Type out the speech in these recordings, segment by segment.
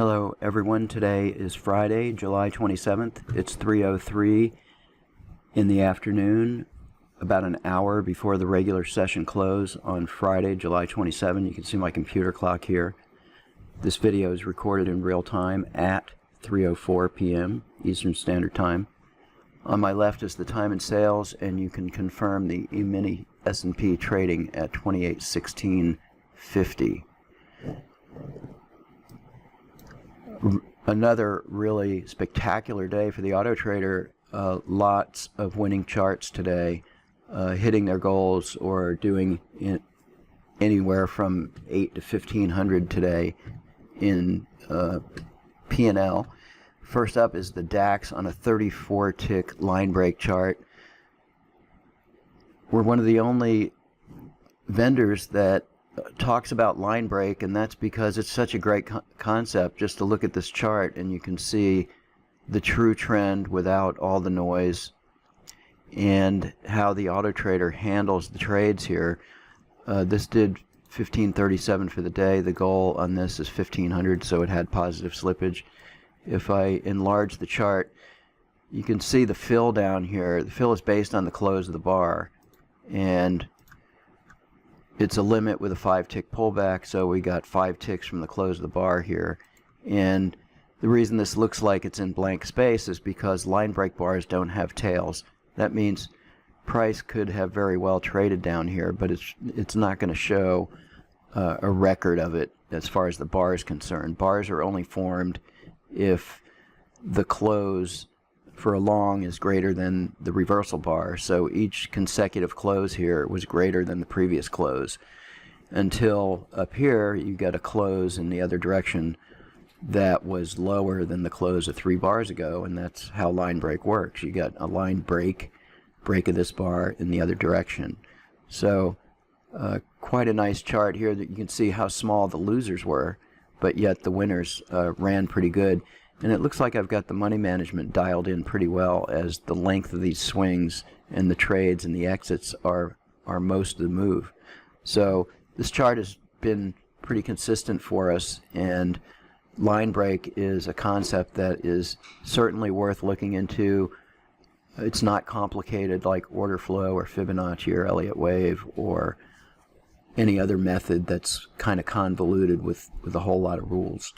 Hello everyone, today is Friday, July 27th. It's 3:03 in the afternoon, about an hour before the regular session close on Friday, July 27. You can see my computer clock here. This video is recorded in real time at 3:04 p.m. Eastern Standard Time. On my left is the time and sales, and you can confirm the E-mini S&P trading at 2816.50. Another really spectacular day for the auto trader. Lots of winning charts today, hitting their goals or doing anywhere from 8 to 1500 today in P&L. First up is the DAX on a 34-tick line break chart. We're one of the only vendors that talks about line break, and that's because it's such a great concept just to look at this chart and you can see the true trend without all the noise and how the auto trader handles the trades here. This did 1537 for the day. The goal on this is 1500, so it had positive slippage. If I enlarge the chart, you can see the fill down here. The fill is based on the close of the bar, and it's a limit with a 5-tick pullback, so we got 5 ticks from the close of the bar here. And the reason this looks like it's in blank space is because line break bars don't have tails. That means price could have very well traded down here, but it's not going to show a record of it as far as the bar is concerned. Bars are only formed if the close for a long is greater than the reversal bar. So each consecutive close here was greater than the previous close, until up here you get a close in the other direction that was lower than the close of 3 bars ago, and that's how line break works. You got a line break of this bar in the other direction. So quite a nice chart here that you can see how small the losers were, but yet the winners ran pretty good. And it looks like I've got the money management dialed in pretty well, as the length of these swings and the trades and the exits are most of the move. So this chart has been pretty consistent for us, and line break is a concept that is certainly worth looking into. It's not complicated like order flow or Fibonacci or Elliott wave or any other method that's kind of convoluted with a whole lot of rules.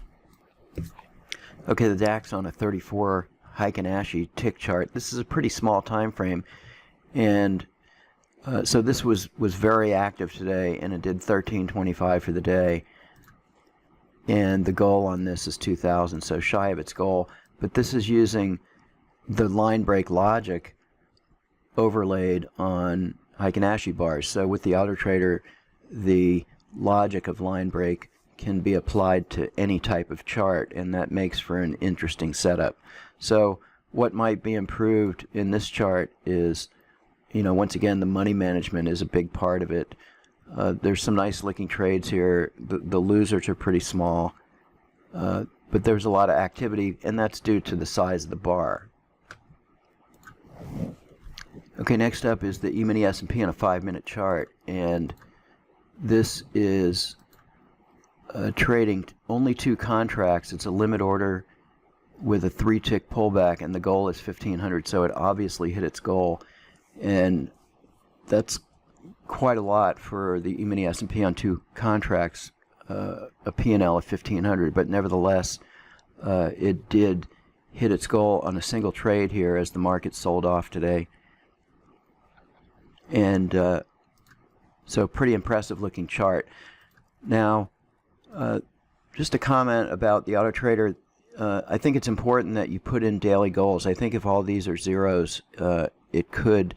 Okay, the DAX on a 34 Heikin Ashi tick chart. This is a pretty small time frame, and so this was very active today, and it did 1325 for the day, and the goal on this is 2000, so shy of its goal. But this is using the line break logic overlaid on Heikin Ashi bars. So with the auto trader, the logic of line break can be applied to any type of chart, and that makes for an interesting setup. So what might be improved in this chart is, once again, the money management is a big part of it. There's some nice looking trades here. The losers are pretty small, but there's a lot of activity, and that's due to the size of the bar. Okay, next up is the E-mini S&P on a 5-minute chart, and this is trading only 2 contracts. It's a limit order with a 3-tick pullback, and the goal is 1500, so it obviously hit its goal, and that's quite a lot for the E-mini S&P on 2 contracts, a P&L of 1500, but nevertheless it did hit its goal on a single trade here as the market sold off today. And so pretty impressive looking chart. Now just a comment about the auto trader. I think it's important that you put in daily goals. I think if all these are zeros, it could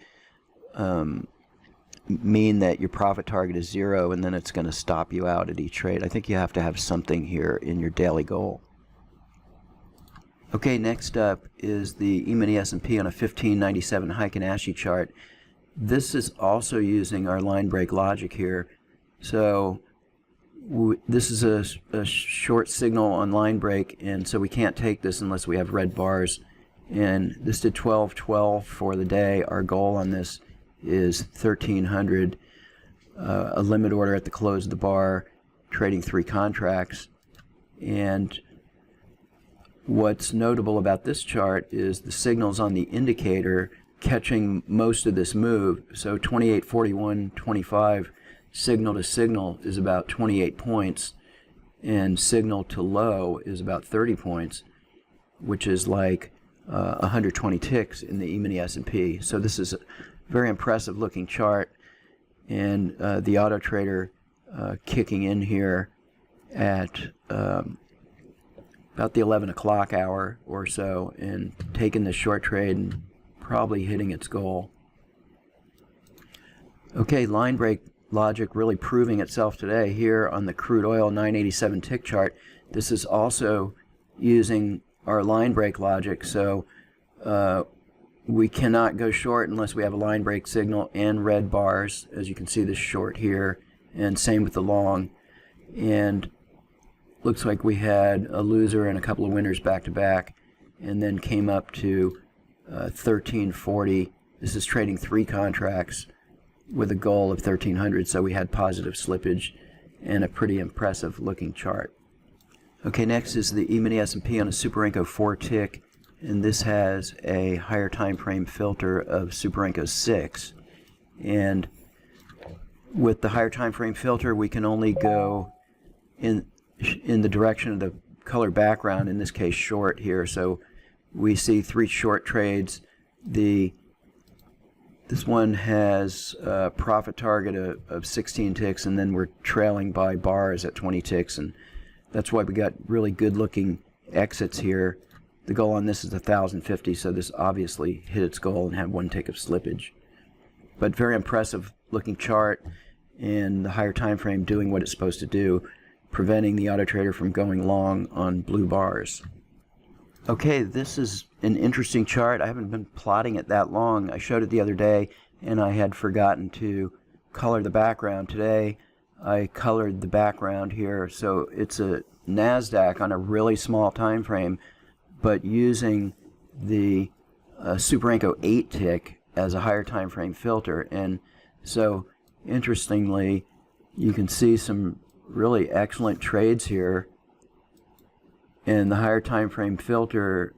mean that your profit target is 0, and then it's going to stop you out at each trade. I think you have to have something here in your daily goal. Okay, next up is the E-mini S&P on a 1597 Heikin Ashi chart. This is also using our line break logic here. So this is a short signal on line break, and so we can't take this unless we have red bars. And this did 1212 for the day. Our goal on this is 1300. A limit order at the close of the bar, trading 3 contracts, and what's notable about this chart is the signals on the indicator catching most of this move. So 28.41.25 signal to signal is about 28 points, and signal to low is about 30 points, which is like 120 ticks in the E-mini S&P. So this is a very impressive looking chart, and the Autotrader kicking in here at about the 11 o'clock hour or so, and taking this short trade and probably hitting its goal. Okay, line break logic really proving itself today here on the crude oil 987 tick chart. This is also using our line break logic, so we cannot go short unless we have a line break signal and red bars, as you can see this short here, and same with the long. And looks like we had a loser and a couple of winners back to back, and then came up to 1340. This is trading 3 contracts with a goal of 1300, so we had positive slippage and a pretty impressive looking chart. Okay, next is the E-mini S&P on a Super Renko 4 tick, and this has a higher time frame filter of Super Renko 6. And with the higher time frame filter, we can only go in the direction of the color background, in this case short here. So we see 3 short trades. This one has a profit target of 16 ticks, and then we're trailing by bars at 20 ticks, and that's why we got really good looking exits here. The goal on this is 1050, so this obviously hit its goal and had 1 tick of slippage. But very impressive looking chart, and the higher time frame doing what it's supposed to do, preventing the Autotrader from going long on blue bars. Okay, this is an interesting chart. I haven't been plotting it that long. I showed it the other day, and I had forgotten to color the background. Today, I colored the background here, so it's a NASDAQ on a really small time frame, but using the Super Renko 8 tick as a higher time frame filter. And so, interestingly, you can see some really excellent trades here, and the higher time frame filter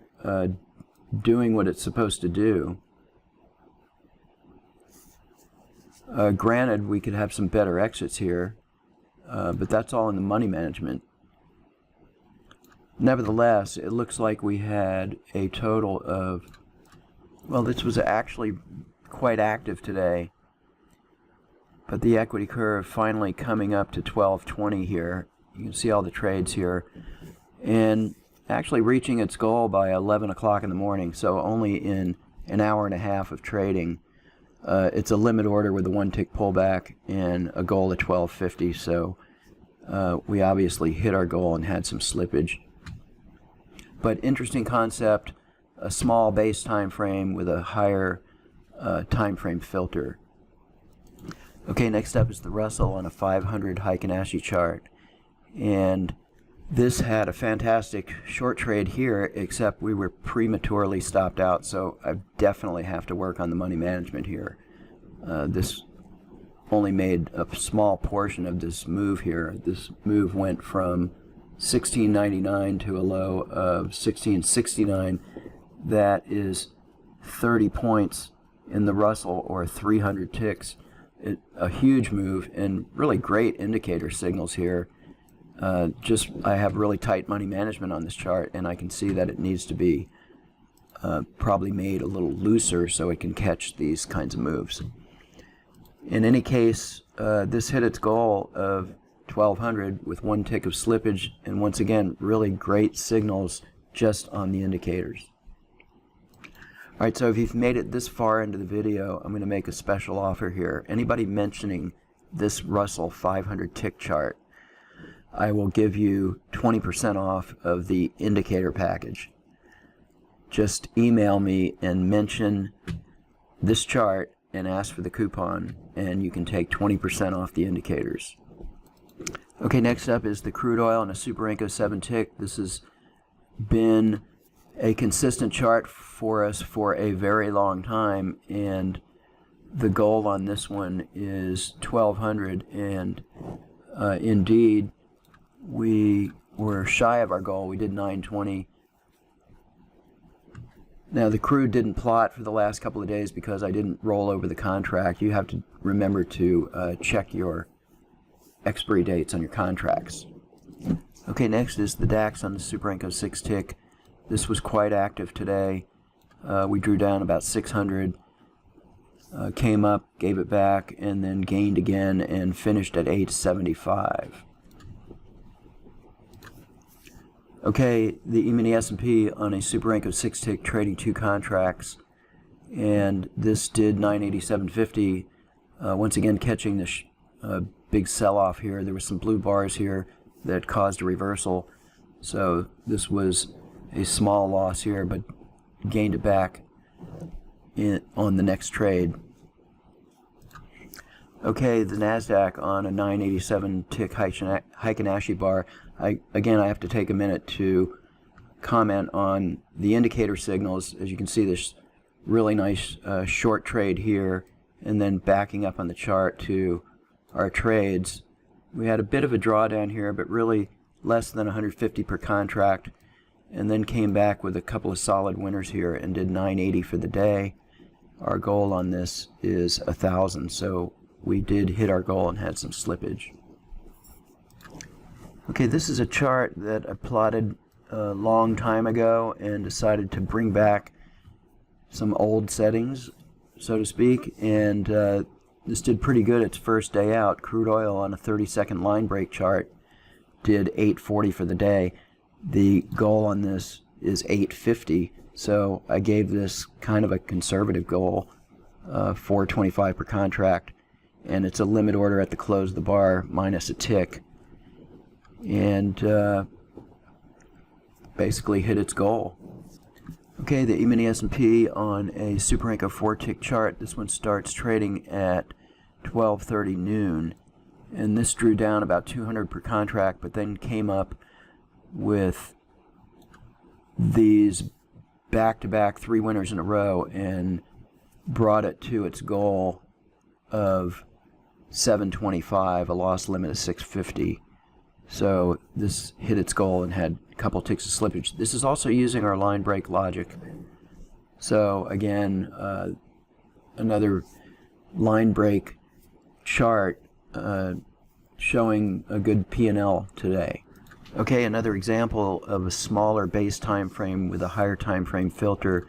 doing what it's supposed to do. Granted, we could have some better exits here, but that's all in the money management. Nevertheless, it looks like we had a total of, well, this was actually quite active today, but the equity curve finally coming up to 1220 here. You can see all the trades here, and actually reaching its goal by 11 o'clock in the morning, so only in an hour and a half of trading. It's a limit order with a 1 tick pullback and a goal of 1250, so we obviously hit our goal and had some slippage. But interesting concept, a small base time frame with a higher time frame filter. Okay, next up is the Russell on a 500 Heikin-Ashi chart, and this had a fantastic short trade here, except we were prematurely stopped out, so I definitely have to work on the money management here. This only made a small portion of this move here. This move went from 1699 to a low of 1669. That is 30 points in the Russell, or 300 ticks. A huge move, and really great indicator signals here. I have really tight money management on this chart, and I can see that it needs to be probably made a little looser so it can catch these kinds of moves. In any case, this hit its goal of 1200 with 1 tick of slippage, and once again, really great signals just on the indicators. Alright, so if you've made it this far into the video, I'm going to make a special offer here. Anybody mentioning this Russell 500 tick chart, I will give you 20% off of the indicator package. Just email me and mention this chart and ask for the coupon, and you can take 20% off the indicators. Okay, next up is the crude oil on a Super Renko 7 tick. This has been a consistent chart for us for a very long time, and the goal on this one is 1200, and indeed we were shy of our goal. We did 920, Now the crude didn't plot for the last couple of days because I didn't roll over the contract. You have to remember to check your expiry dates on your contracts. Okay, next is the DAX on the Superenco 6 tick. This was quite active today. We drew down about 600, came up, gave it back, and then gained again and finished at 875. Okay, the E-mini S&P on a Superenco 6 tick trading 2 contracts, and this did 987.50. Once again, catching this big sell-off here. There were some blue bars here that caused a reversal, so this was a small loss here, but gained it back on the next trade. Okay, the NASDAQ on a 987 tick Heikin-Ashi bar. Again, I have to take a minute to comment on the indicator signals. As you can see, this really nice short trade here, and then backing up on the chart to our trades. We had a bit of a drawdown here, but really less than 150 per contract, and then came back with a couple of solid winners here and did 980 for the day. Our goal on this is 1,000, so we did hit our goal and had some slippage. Okay, this is a chart that I plotted a long time ago and decided to bring back some old settings, so to speak, and this did pretty good its first day out. Crude oil on a 30-second line break chart did 840 for the day. The goal on this is 850, so I gave this kind of a conservative goal, 425 per contract, and it's a limit order at the close of the bar minus a tick, and basically hit its goal. Okay, the E-mini S&P on a Superenco 4 tick chart. This one starts trading at 12:30 noon, and this drew down about 200 per contract, but then came up with these back-to-back 3 winners in a row and brought it to its goal of 725, a loss limit of 650. So this hit its goal and had a couple ticks of slippage. This is also using our line break logic. So again, another line break chart showing a good P&L today. Okay, another example of a smaller base time frame with a higher time frame filter.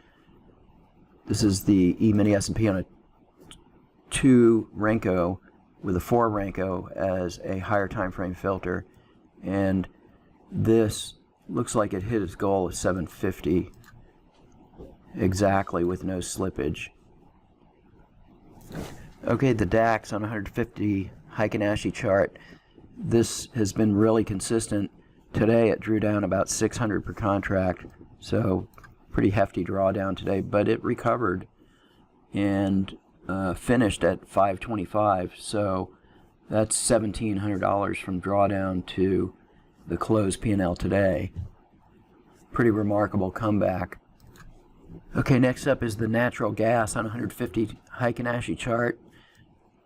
This is the E-mini S&P on a 2 Renko with a 4 Renko as a higher time frame filter, and this looks like it hit its goal of 750 exactly with no slippage. Okay, the DAX on 150 Heikin-Ashi chart. This has been really consistent. Today it drew down about 600 per contract, so pretty hefty drawdown today, but it recovered and finished at 525, so that's $1,700 from drawdown to the close P&L today. Pretty remarkable comeback. Okay, next up is the natural gas on 150 Heikin-Ashi chart.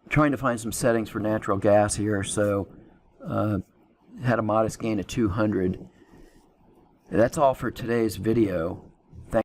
Trying to find some settings for natural gas here, so had a modest gain of 200. That's all for today's video.